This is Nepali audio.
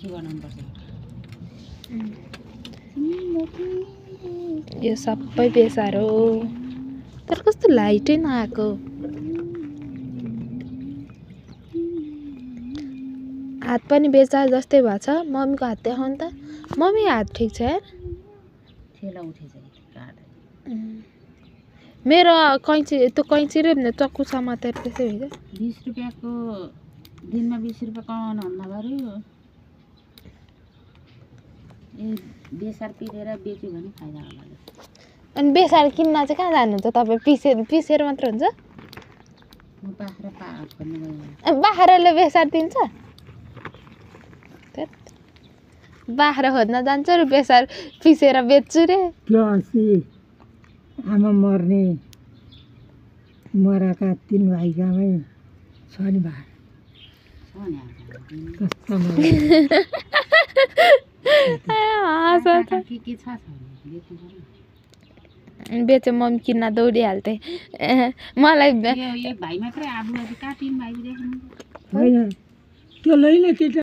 के बनाउनुपर्छ यो सबै बेसार हो तर कस्तो लाइटै नआएको हात पनि बेसार जस्तै भएको छ मम्मीको हात देखाउनु त मम्मी हात ठिक छ यार ठेला उठेछ काट मेरो कैँची त्यो कैँची र चक्कु समातेर त्यसै हुन्छ 20 रुपैयाँको दिनमा 20 रुपैयाँ कमाउनु भन्दा गर्यो ए बेसार पिसेर बेच्यो भने फाइदा होला अनि बेसार किन्न चाहिँ कहाँ जानुहुन्छ तपाईँ पिसेर मात्र हुन्छ म बाख्रा भन्ने गयो बाख्राले बेसार दिन्छ बाख्रा खोज्न जान्छ र बेसार पिसेर बेच्छु रे त्यो अस्ति आमा मराका 3 भाइकामै छ नि बाख्रा छ नि कस्तो के छ बेचे मम्मी किन्न दौडिहाल्थे मलाई यो भाइ मात्रै आबु कहाँ 3 भाइ देख्नु होइन त्यो लैन केटा